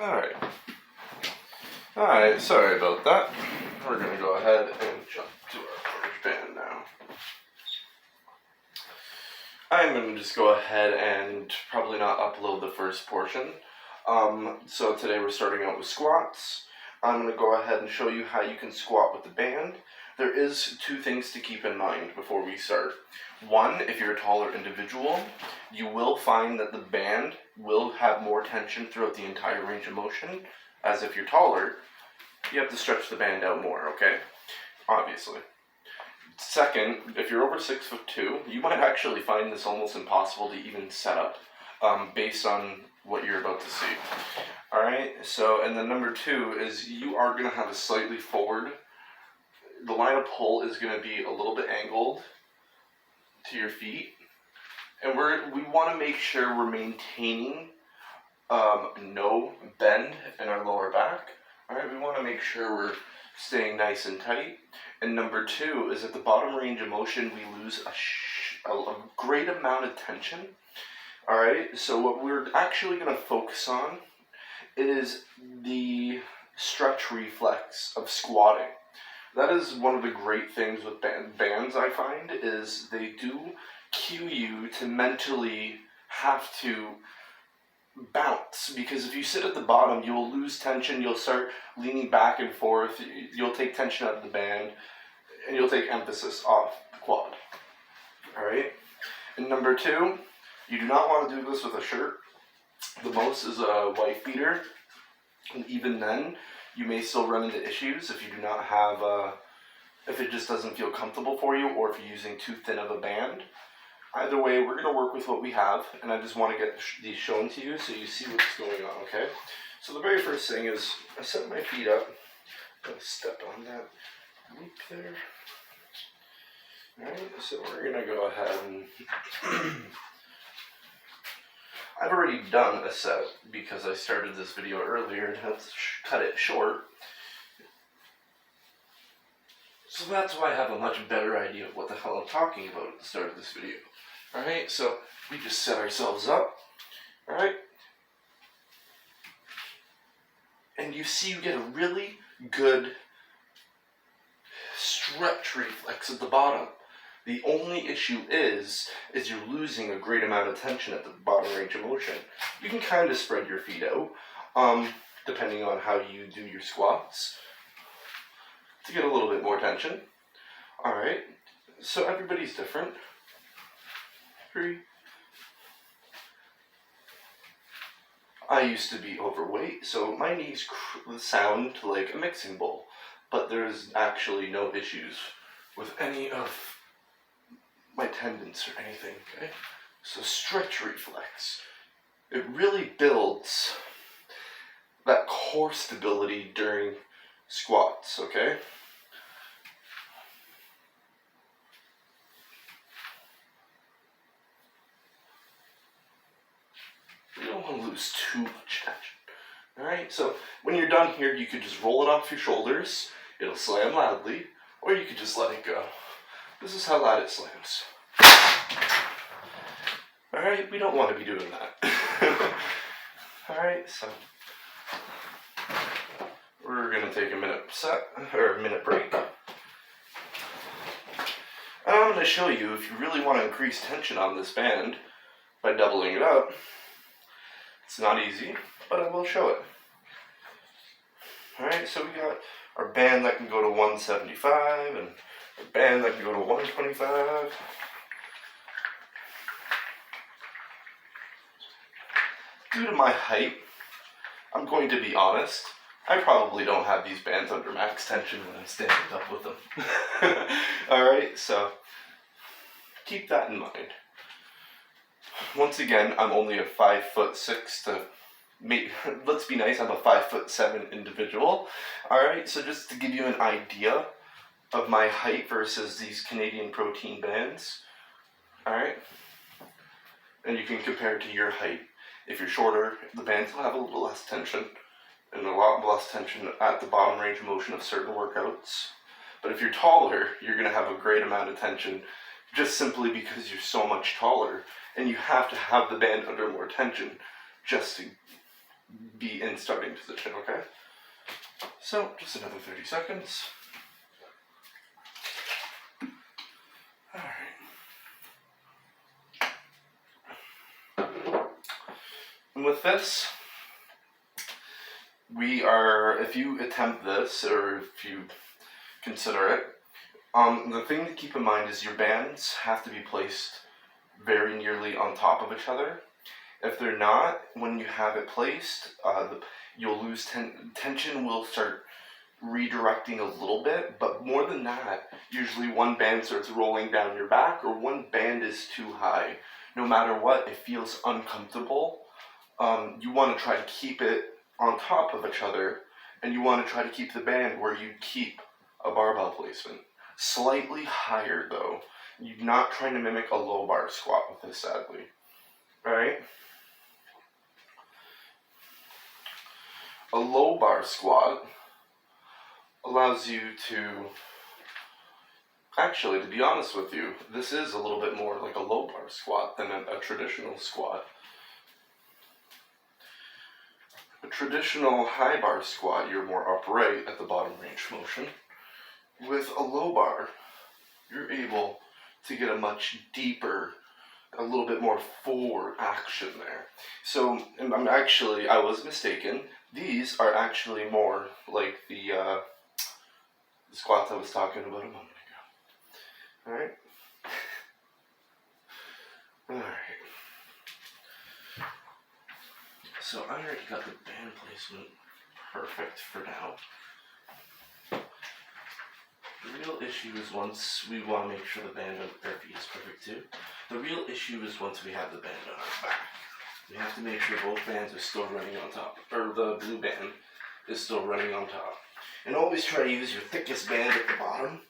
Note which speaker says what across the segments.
Speaker 1: Alright, sorry about that. We're going to go ahead and jump to our orange band now. I'm going to just go ahead and probably not upload the first portion. So today we're starting out with squats. I'm going to go ahead and show you how you can squat with the band. There is two things to keep in mind before we start. One, if you're a taller individual, you will find that the band will have more tension throughout the entire range of motion, as if you're taller, you have to stretch the band out more, okay? Obviously. Second, if you're over 6'2", you might actually find this almost impossible to even set up, based on what you're about to see. Alright, so, and then number two is you are going to have a slightly forward. The line of pull is going to be a little bit angled to your feet, and we want to make sure we're maintaining no bend in our lower back. Alright, we want to make sure we're staying nice and tight. And number two is at the bottom range of motion, we lose a great amount of tension. Alright, so what we're actually going to focus on is the stretch reflex of squatting. That is one of the great things with bands, I find, is they do cue you to mentally have to bounce, because if you sit at the bottom, you'll lose tension, you'll start leaning back and forth, you'll take tension out of the band, and you'll take emphasis off the quad. Alright? And number two, you do not want to do this with a shirt. The most is a wife beater, and even then, you may still run into issues if you do not have if it just doesn't feel comfortable for you, or if you're using too thin of a band. Either way, we're going to work with what we have, and I just want to get these shown to you so you see what's going on, okay? So the very first thing is, I set my feet up. I'm going to step on that loop there. Alright, so we're going to go ahead and... I've already done a set because I started this video earlier and had to cut it short. So that's why I have a much better idea of what the hell I'm talking about at the start of this video. Alright, so we just set ourselves up. Alright? And you see you get a really good stretch reflex at the bottom. The only issue is you're losing a great amount of tension at the bottom range of motion. You can kind of spread your feet out, depending on how you do your squats, to get a little bit more tension. Alright, so everybody's different. 3. I used to be overweight, so my knees sound like a mixing bowl, but there's actually no issues with any of my tendons or anything, okay? So stretch reflex, it really builds that core stability during squats, okay? You don't want to lose too much tension. Alright, so when you're done here, you could just roll it off your shoulders, it'll slam loudly, or you could just let it go. This is how loud it slams. Alright, we don't want to be doing that. Alright, so we're going to take a minute break. And I'm going to show you, if you really want to increase tension on this band by doubling it up. It's not easy, but I will show it. Alright, so we got our band that can go to 175 and a band that can go to 125. Due to my height, I'm going to be honest, I probably don't have these bands under max tension when I'm standing up with them. Alright, so keep that in mind. Once again, I'm only a 5'6" to let's be nice, I'm a 5'7" individual. Alright, so just to give you an idea of my height versus these Canadian protein bands. Alright? And you can compare it to your height. If you're shorter, the bands will have a little less tension, and a lot less tension at the bottom range of motion of certain workouts. But if you're taller, you're going to have a great amount of tension just simply because you're so much taller, and you have to have the band under more tension just to be in starting position, okay? So, just another 30 seconds. Alright. And with this, if you attempt this, or if you consider it, the thing to keep in mind is your bands have to be placed very nearly on top of each other. If they're not, when you have it placed, you'll lose tension will start redirecting a little bit, but more than that, usually one band starts rolling down your back or one band is too high. No matter what, it feels uncomfortable. You want to try to keep it on top of each other, and you want to try to keep the band where you keep a barbell placement. Slightly higher though. You're not trying to mimic a low bar squat with this, sadly. Alright? A low bar squat allows you to, actually, to be honest with you, this is a little bit more like a low bar squat than a traditional squat. A traditional high bar squat, you're more upright at the bottom range of motion. With a low bar, you're able to get a much deeper, a little bit more forward action there. So, I was mistaken. These are actually more like the squats I was talking about a moment ago. Alright? Alright. So I already got the band placement perfect for now. The real issue is once we want to make sure the band on our feet is perfect too. The real issue is once we have the band on our back. We have to make sure both bands are still running on top, or the blue band is still running on top. And always try to use your thickest band at the bottom,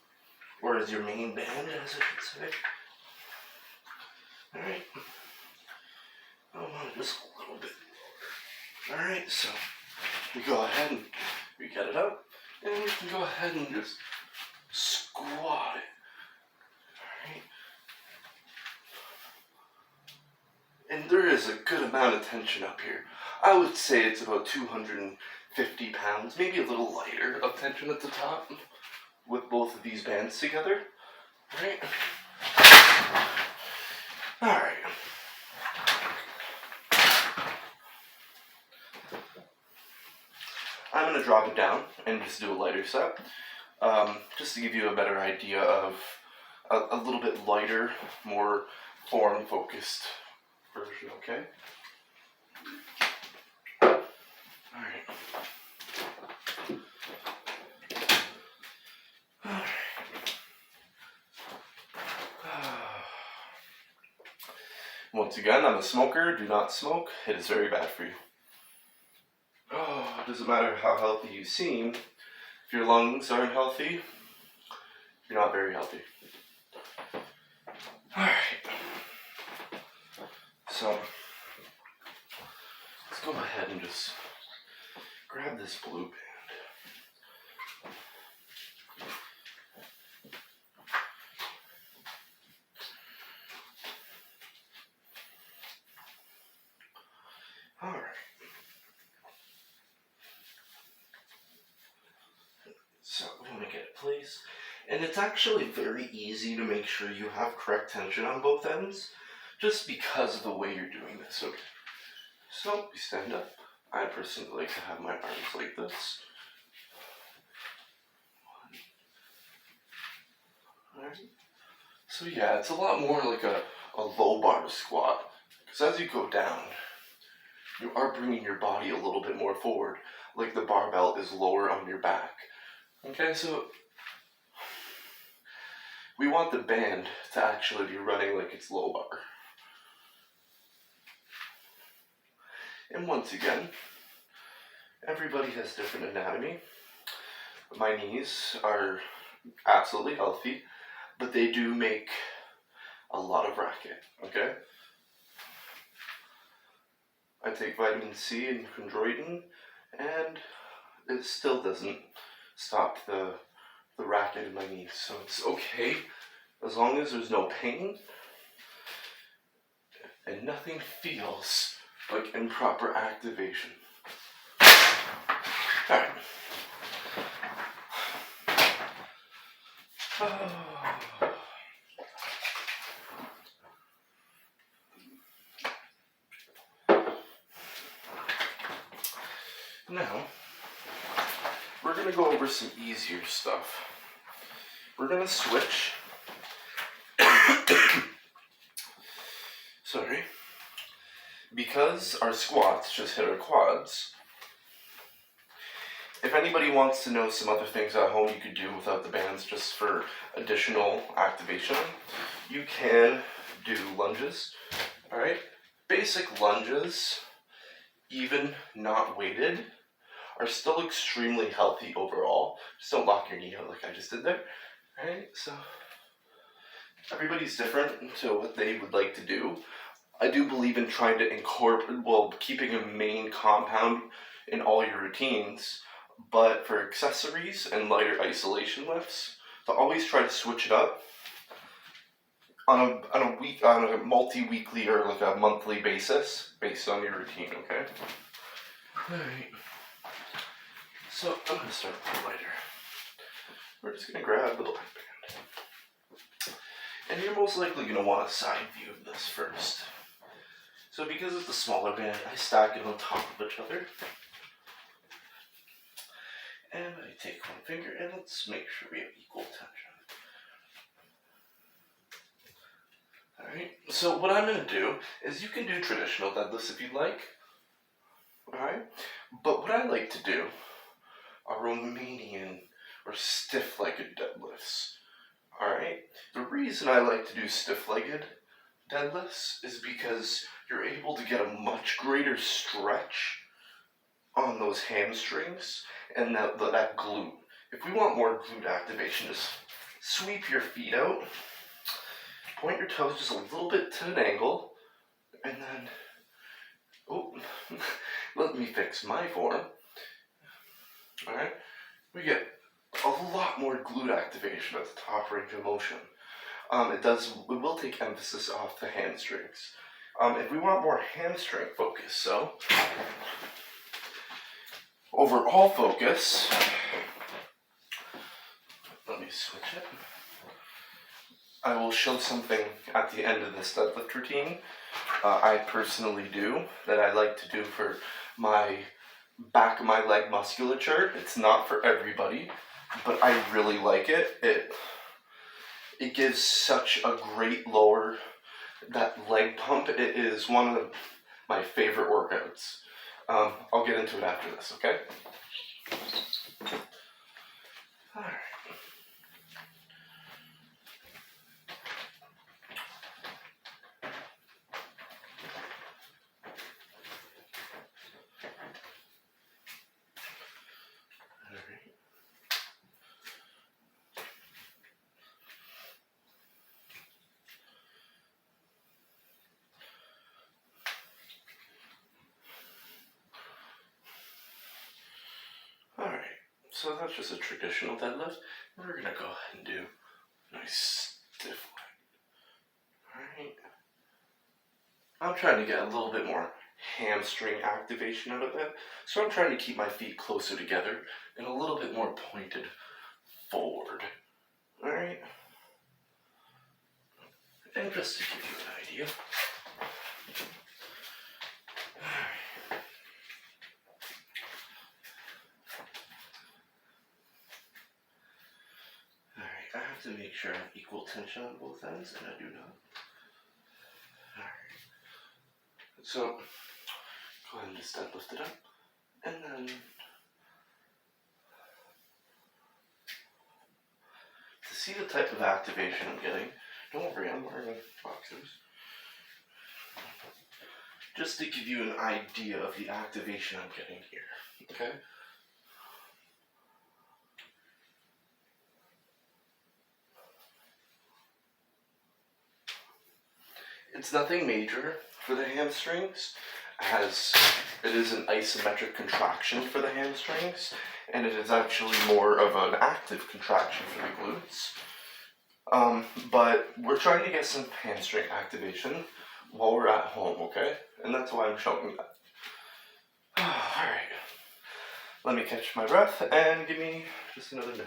Speaker 1: or as your main band, as I should say. Alright. I want just a little bit. Alright, so we go ahead and we get it up, and we can go ahead and just squat it. Alright. And there is a good amount of tension up here. I would say it's about 250 pounds, maybe a little lighter of tension at the top with both of these bands together. Alright. Alright. I'm going to drop it down and just do a lighter set, just to give you a better idea of a little bit lighter, more form-focused version, okay? Alright. Alright. Once again, I'm a smoker. Do not smoke. It is very bad for you. Oh, it doesn't matter how healthy you seem. If your lungs aren't healthy, you're not very healthy. Alright. So, let's go ahead and just grab this blue band. Alright. So we want to get it placed. And it's actually very easy to make sure you have correct tension on both ends, just because of the way you're doing this. Okay. So we stand up. I personally like to have my arms like this. Alright. So yeah, it's a lot more like a low bar squat. Because as you go down, you are bringing your body a little bit more forward, like the barbell is lower on your back. Okay, so we want the band to actually be running like it's low bar. And once again, everybody has different anatomy. My knees are absolutely healthy, but they do make a lot of racket, okay? I take vitamin C and chondroitin, and it still doesn't stop the racket in my knees. So it's okay as long as there's no pain and nothing feels like improper activation. Alright. Now, we're going to go over some easier stuff. We're going to switch. Sorry. Because our squats just hit our quads, if anybody wants to know some other things at home you could do without the bands just for additional activation, you can do lunges. Alright? Basic lunges, even not weighted, are still extremely healthy overall. Just don't lock your knee out like I just did there. Alright? So, everybody's different to what they would like to do. I do believe in trying to incorporate, keeping a main compound in all your routines, but for accessories and lighter isolation lifts, to always try to switch it up on a multi-weekly or like a monthly basis based on your routine, okay? Alright. So I'm gonna start with the lighter. We're just gonna grab the black band. And you're most likely gonna want a side view of this first. So because it's the smaller band, I stack it on top of each other. And I take one finger and let's make sure we have equal tension. Alright, so what I'm going to do is you can do traditional deadlifts if you'd like. Alright, but what I like to do are Romanian or stiff-legged deadlifts. Alright, the reason I like to do stiff-legged deadlifts is because you're able to get a much greater stretch on those hamstrings and that glute. If we want more glute activation, just sweep your feet out, point your toes just a little bit to an angle, and then, let me fix my form. Alright, we get a lot more glute activation at the top range of motion. It will take emphasis off the hamstrings. If we want more hamstring focus, so overall focus, let me switch it. I will show something at the end of this deadlift routine I personally do that I like to do for my back of my leg musculature. It's not for everybody, but I really like it. It gives such a great lower, that leg pump. It is one of my favorite workouts. I'll get into it after this, okay? Alright. Alright, so that's just a traditional deadlift. We're gonna go ahead and do a nice stiff leg. Alright. I'm trying to get a little bit more hamstring activation out of it, so I'm trying to keep my feet closer together and a little bit more pointed forward. Alright? And just to give you an idea. I have to make sure I have equal tension on both ends, and I do not. Alright. So, go ahead and just deadlift it up, and then to see the type of activation I'm getting, don't worry, I'm wearing boxers. Just to give you an idea of the activation I'm getting here, okay? It's nothing major for the hamstrings, as it is an isometric contraction for the hamstrings, and it is actually more of an active contraction for the glutes. But we're trying to get some hamstring activation while we're at home, okay? And that's why I'm showing you that. Alright. Let me catch my breath and give me just another minute.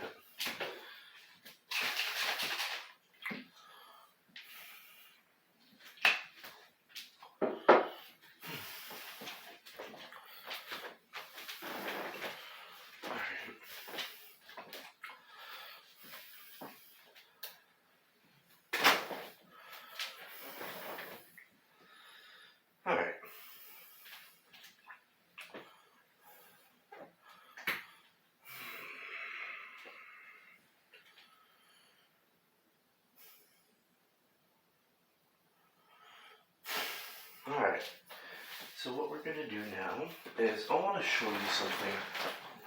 Speaker 1: Alright. Alright, so what we're going to do now is I want to show you something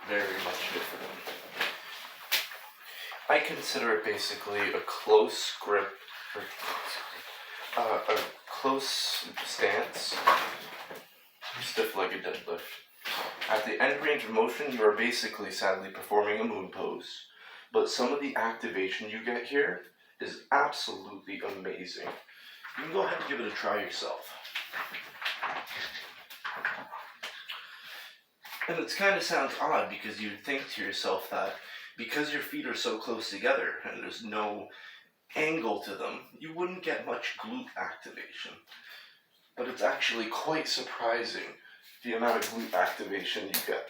Speaker 1: very much different. I consider it basically a close grip, or a close stance, stiff-legged deadlift. At the end range of motion, you are basically sadly performing a moon pose, but some of the activation you get here is absolutely amazing. You can go ahead and give it a try yourself. And it kind of sounds odd because you'd think to yourself that because your feet are so close together and there's no angle to them, you wouldn't get much glute activation. But it's actually quite surprising the amount of glute activation you get.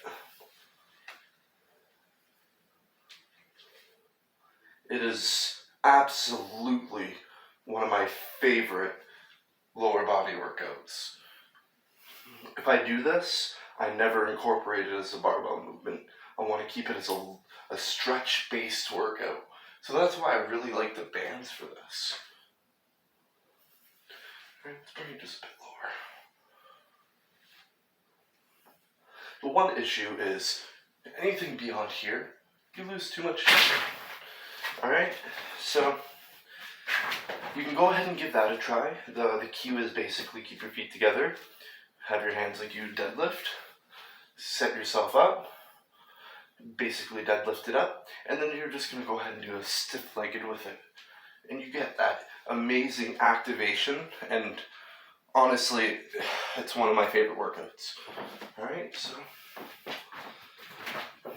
Speaker 1: It is absolutely one of my favorite lower body workouts. If I do this, I never incorporate it as a barbell movement. I want to keep it as a stretch-based workout. So that's why I really like the bands for this. Alright, let's bring it just a bit lower. The one issue is, anything beyond here, you lose too much tension. Alright, so you can go ahead and give that a try. The key is basically keep your feet together, have your hands like you deadlift, set yourself up, basically deadlift it up, and then you're just going to go ahead and do a stiff-legged with it. And you get that amazing activation, and honestly, it's one of my favorite workouts. Alright, so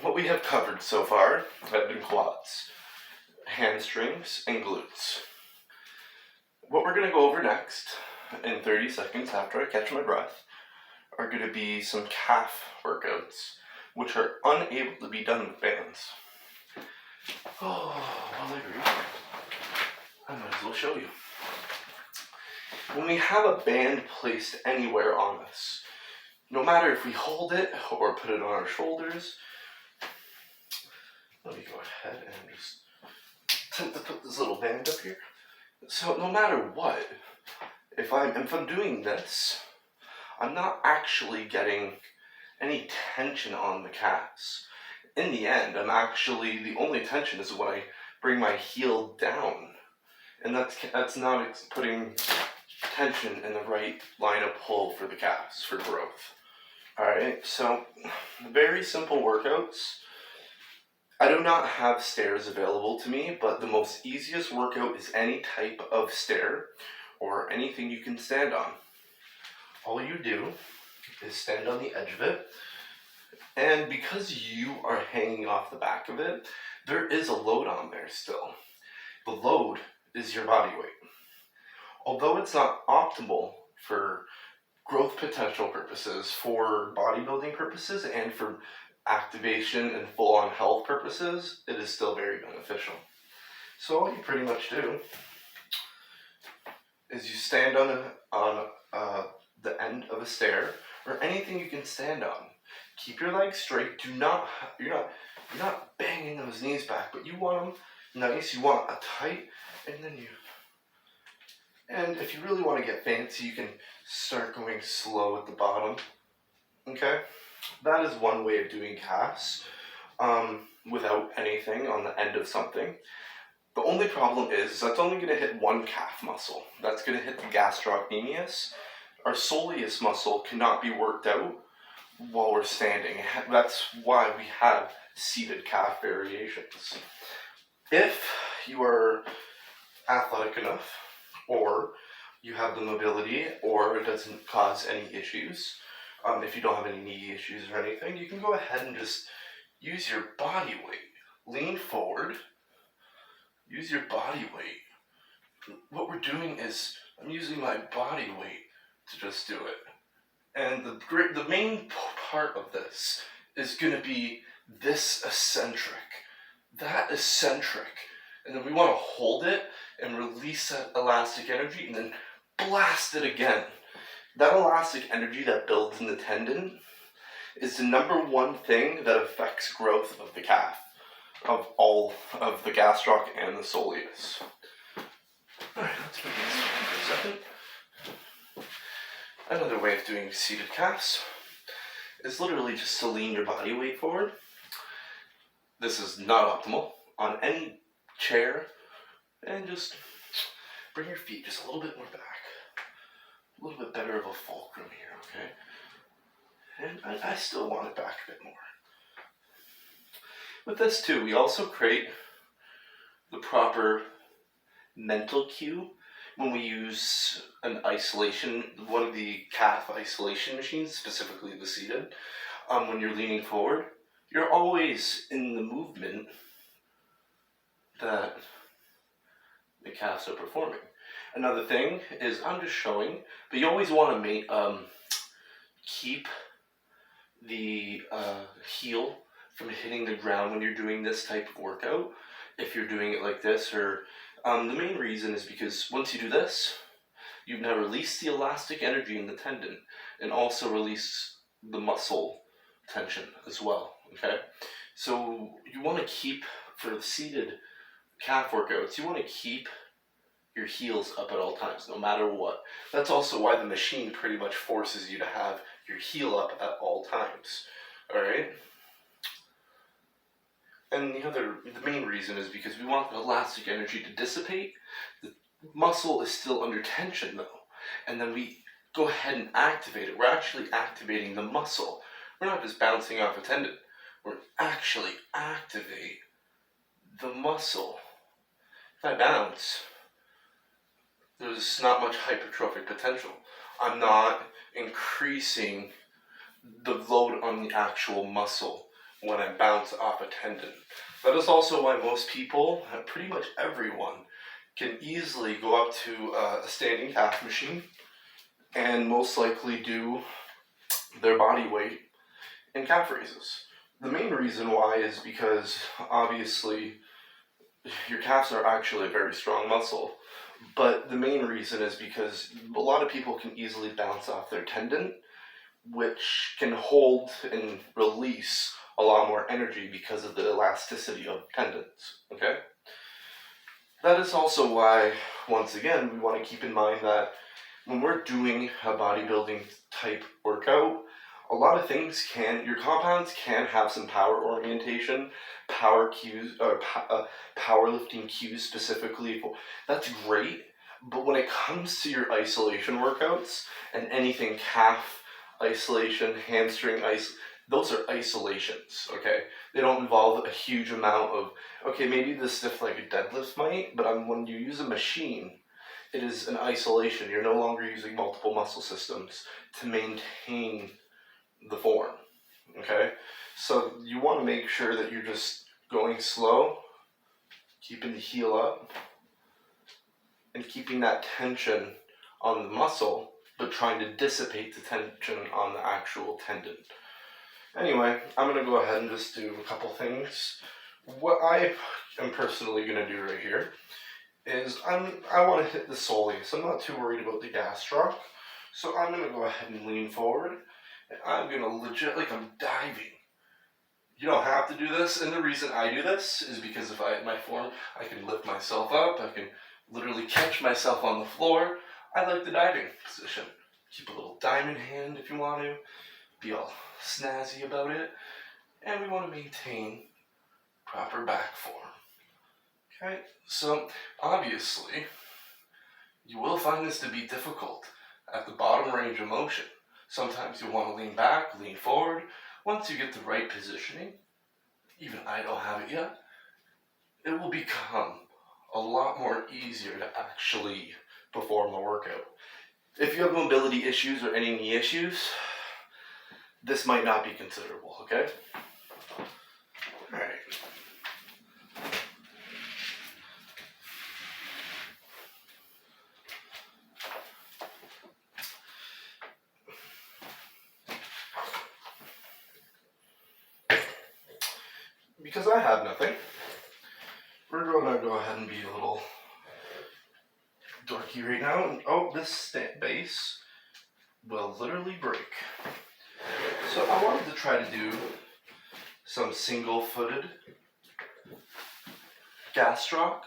Speaker 1: what we have covered so far have been quads, hamstrings, and glutes. What we're going to go over next, in 30 seconds after I catch my breath, are going to be some calf workouts, which are unable to be done with bands. Oh, while I breathe, I might as well show you. When we have a band placed anywhere on us, no matter if we hold it or put it on our shoulders, let me go ahead and just attempt to put this little band up here. So no matter what, if I'm doing this, I'm not actually getting any tension on the calves. In the end, the only tension is when I bring my heel down. And that's not putting tension in the right line of pull for the calves, for growth. Alright, so very simple workouts. I do not have stairs available to me, but the most easiest workout is any type of stair or anything you can stand on. All you do is stand on the edge of it, and because you are hanging off the back of it, there is a load on there still. The load is your body weight. Although it's not optimal for growth potential purposes, for bodybuilding purposes, and for activation and full-on health purposes, it is still very beneficial. So all you pretty much do is you stand on the end of a stair, or anything you can stand on. Keep your legs straight. You're not banging those knees back, but you want them nice. You want a tight, and if you really want to get fancy, you can start going slow at the bottom. Okay, that is one way of doing calves without anything on the end of something. The only problem is that's only going to hit one calf muscle. That's going to hit the gastrocnemius. Our soleus muscle cannot be worked out while we're standing. That's why we have seated calf variations. If you are athletic enough, or you have the mobility, or it doesn't cause any issues, if you don't have any knee issues or anything, you can go ahead and just use your body weight. Lean forward, use your body weight. What we're doing is I'm using my body weight to just do it. And the main part of this is going to be this eccentric, that eccentric. And then we want to hold it and release that elastic energy and then blast it again. That elastic energy that builds in the tendon is the number one thing that affects growth of the calf, of all of the gastroc and the soleus. Alright, let's move this for a second. Another way of doing seated calves is literally just to lean your body weight forward. This is not optimal on any chair, and just bring your feet just a little bit more back. A little bit better of a fulcrum here, okay? And I still want it back a bit more. With this too, we also create the proper mental cue when we use an isolation, one of the calf isolation machines, specifically the seated. When you're leaning forward, you're always in the movement that the calves are performing. Another thing is, I'm just showing, but you always want to keep the heel from hitting the ground when you're doing this type of workout. If you're doing it like this, or the main reason is because once you do this, you've now released the elastic energy in the tendon and also release the muscle tension as well, okay? So you want to keep, for the seated calf workouts, you want to keep your heels up at all times, no matter what. That's also why the machine pretty much forces you to have your heel up at all times, alright? And the main reason is because we want the elastic energy to dissipate. The muscle is still under tension though, and then we go ahead and activate it. We're actually activating the muscle. We're not just bouncing off a tendon. We're actually activate the muscle. If I bounce, there's not much hypertrophic potential. I'm not increasing the load on the actual muscle when I bounce off a tendon. That is also why most people, pretty much everyone, can easily go up to a standing calf machine and most likely do their body weight in calf raises. The main reason why is because obviously your calves are actually a very strong muscle, but the main reason is because a lot of people can easily bounce off their tendon, which can hold and release a lot more energy because of the elasticity of tendons, okay? That is also why, once again, we want to keep in mind that when we're doing a bodybuilding type workout, a lot of things your compounds can have some power orientation, power cues, or powerlifting cues specifically. That's great, but when it comes to your isolation workouts and anything calf isolation, hamstring those are isolations, okay? They don't involve a huge amount of, okay, maybe the stiff legged deadlift might, but when you use a machine, it is an isolation. You're no longer using multiple muscle systems to maintain the form, okay? So you want to make sure that you're just going slow, keeping the heel up, and keeping that tension on the muscle, but trying to dissipate the tension on the actual tendon. Anyway, I'm going to go ahead and just do a couple things. What I am personally going to do right here is I want to hit the soleus. I'm not too worried about the gastroc, so I'm going to go ahead and lean forward, and I'm going to legit, like I'm diving. You don't have to do this, and the reason I do this is because if I hit my form, I can lift myself up, I can literally catch myself on the floor. I like the diving position. Keep a little diamond hand if you want to. Be all snazzy about it. And we want to maintain proper back form. Okay, so obviously, you will find this to be difficult at the bottom range of motion. Sometimes you want to lean back, lean forward. Once you get the right positioning, even I don't have it yet, it will become a lot more easier to actually perform the workout. If you have mobility issues or any knee issues, this might not be considerable, okay? because I have nothing, we're going to go ahead and be a little dorky right now. And, oh, this base will literally break. So I wanted to try to do some single-footed gastroc.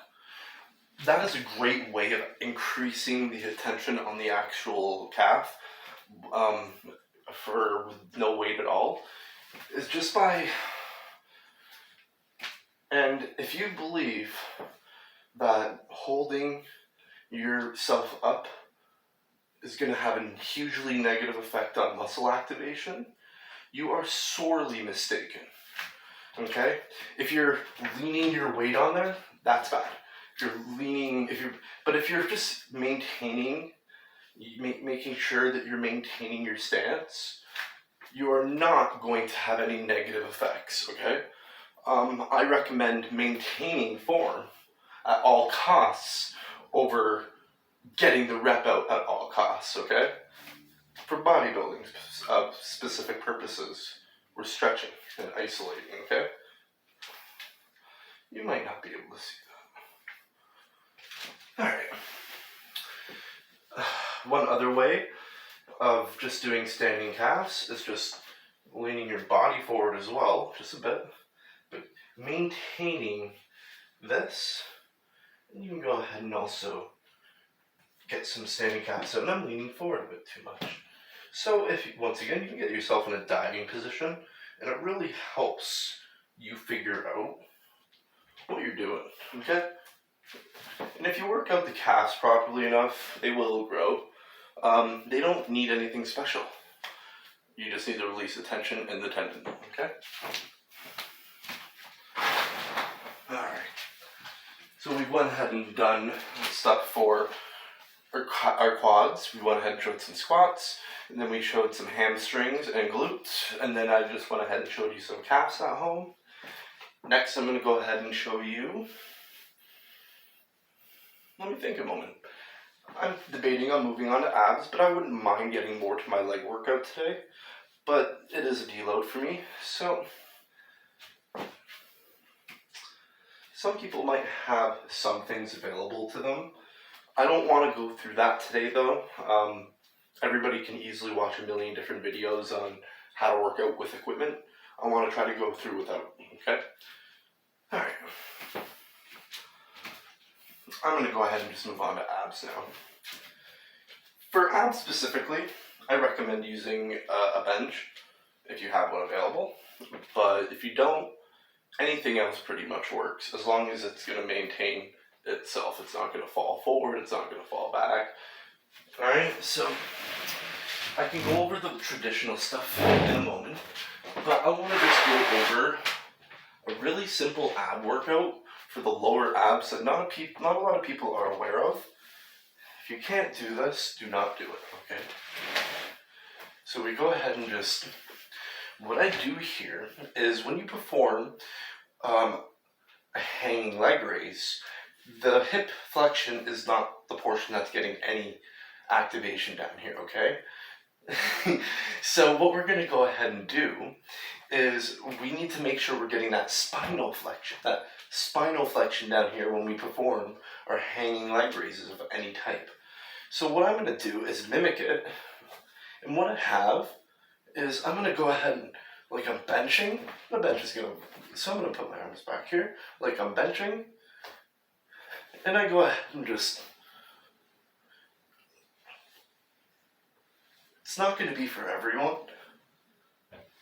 Speaker 1: That is a great way of increasing the attention on the actual calf for no weight at all. Is just by, and if you believe that holding yourself up is going to have a hugely negative effect on muscle activation, you are sorely mistaken. Okay? If you're leaning your weight on there, that's bad. But if you're just maintaining, making sure that you're maintaining your stance, you are not going to have any negative effects, okay? I recommend maintaining form at all costs over getting the rep out at all costs, okay? For bodybuilding specific purposes, we're stretching and isolating, okay? You might not be able to see that. All right. One other way of just doing standing calves is just leaning your body forward as well, just a bit, but maintaining this. And you can go ahead and also get some standing calves out. And I'm leaning forward a bit too much. So once again, you can get yourself in a diving position, and it really helps you figure out what you're doing, okay? And if you work out the calves properly enough, they will grow. They don't need anything special. You just need to release the tension in the tendon, okay? Alright. So we've went ahead and done stuff for our quads. We went ahead and showed some squats, and then we showed some hamstrings and glutes, and then I just went ahead and showed you some calves at home. Next, I'm going to go ahead and show you, let me think a moment. I'm debating on moving on to abs, but I wouldn't mind getting more to my leg workout today, but it is a deload for me, so some people might have some things available to them. I don't want to go through that today though. Everybody can easily watch a million different videos on how to work out with equipment. I want to try to go through without, okay? Alright. I'm going to go ahead and just move on to abs now. For abs specifically, I recommend using a bench if you have one available. But if you don't, anything else pretty much works as long as it's going to maintain itself. It's not going to fall forward, it's not going to fall back. Alright, so I can go over the traditional stuff in a moment, but I want to just go over a really simple ab workout for the lower abs that not a lot of people are aware of. If you can't do this, do not do it, okay? So we go ahead and just, what I do here is when you perform a hanging leg raise, the hip flexion is not the portion that's getting any activation down here, okay? So what we're going to go ahead and do is we need to make sure we're getting that spinal flexion down here when we perform our hanging leg raises of any type. So what I'm going to do is mimic it, and what I have is I'm going to go ahead and, like I'm benching, so I'm going to put my arms back here, like I'm benching, and I go ahead and just, it's not going to be for everyone,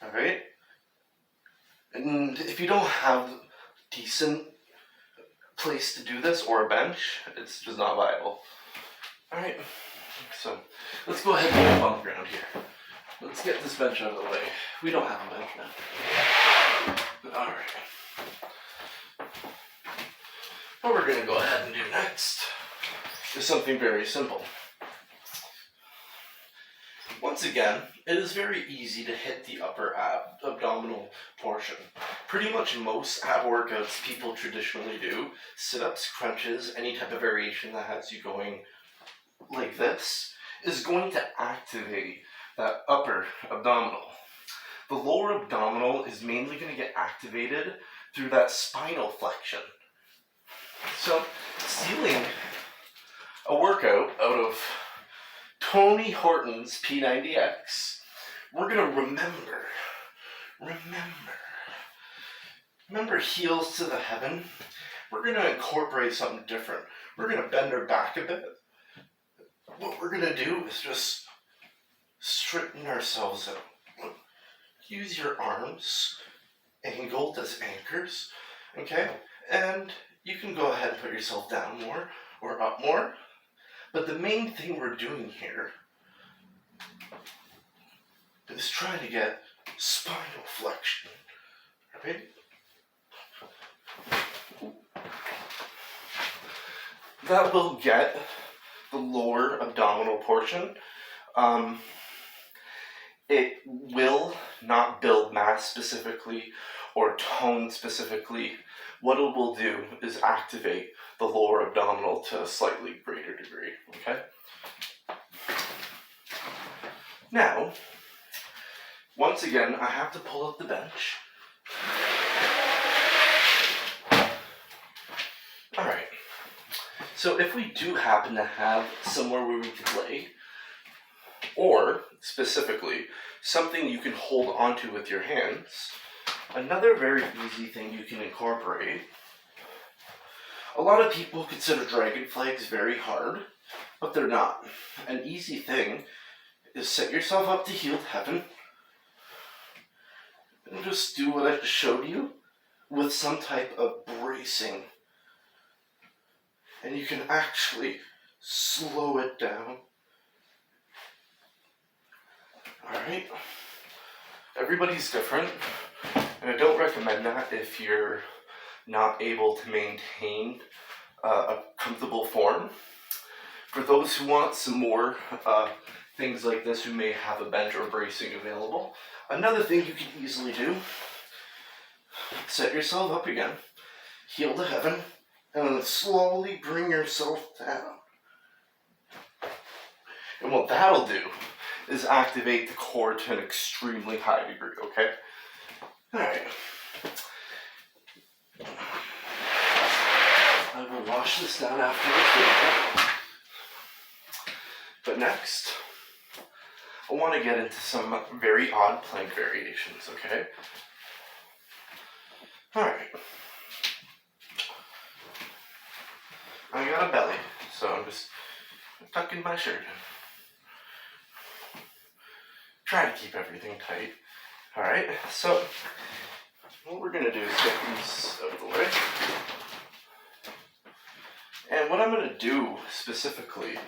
Speaker 1: alright? And if you don't have a decent place to do this or a bench, it's just not viable. Alright, so let's go ahead and move on the ground here. Let's get this bench out of the way. We don't have a bench now. Alright. What we're going to go ahead and do next is something very simple. Once again, it is very easy to hit the upper abdominal portion. Pretty much most ab workouts people traditionally do, sit-ups, crunches, any type of variation that has you going like this, is going to activate that upper abdominal. The lower abdominal is mainly going to get activated through that spinal flexion. So, stealing a workout out of Tony Horton's P90X, we're gonna remember heels to the heaven. We're gonna incorporate something different. We're gonna bend our back a bit. What we're gonna do is just straighten ourselves out. Use your arms angled as anchors, okay? And you can go ahead and put yourself down more or up more. But the main thing we're doing here is trying to get spinal flexion, right? That will get the lower abdominal portion. It will not build mass specifically or tone specifically. What it will do is activate the lower abdominal to a slightly greater degree, okay? Now, once again, I have to pull up the bench. All right. So if we do happen to have somewhere where we can lay, or specifically something you can hold onto with your hands, another very easy thing you can incorporate. A lot of people consider dragon flags very hard, but they're not. An easy thing is set yourself up to heeled heaven and just do what I just showed you with some type of bracing. And you can actually slow it down. Alright? Everybody's different, and I don't recommend that if you're not able to maintain a comfortable form. For those who want some more things like this, who may have a bench or bracing available, another thing you can easily do, set yourself up again, heel to heaven, and then slowly bring yourself down. And what that'll do is activate the core to an extremely high degree, okay? Alright. I will wash this down after this. But next, I want to get into some very odd plank variations, okay? Alright. I got a belly, so I'm just tucking my shirt in. Try to keep everything tight. Alright, so what we're going to do is get these out of the way. And what I'm going to do specifically,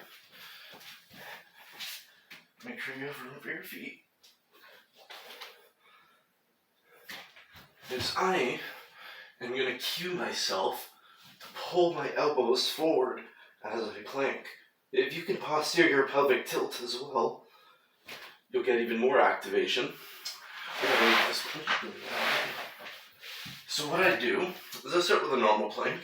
Speaker 1: make sure you have room for your feet, is I am going to cue myself to pull my elbows forward as I plank. If you can posture your pelvic tilt as well, you'll get even more activation. So what I do is I start with a normal plank.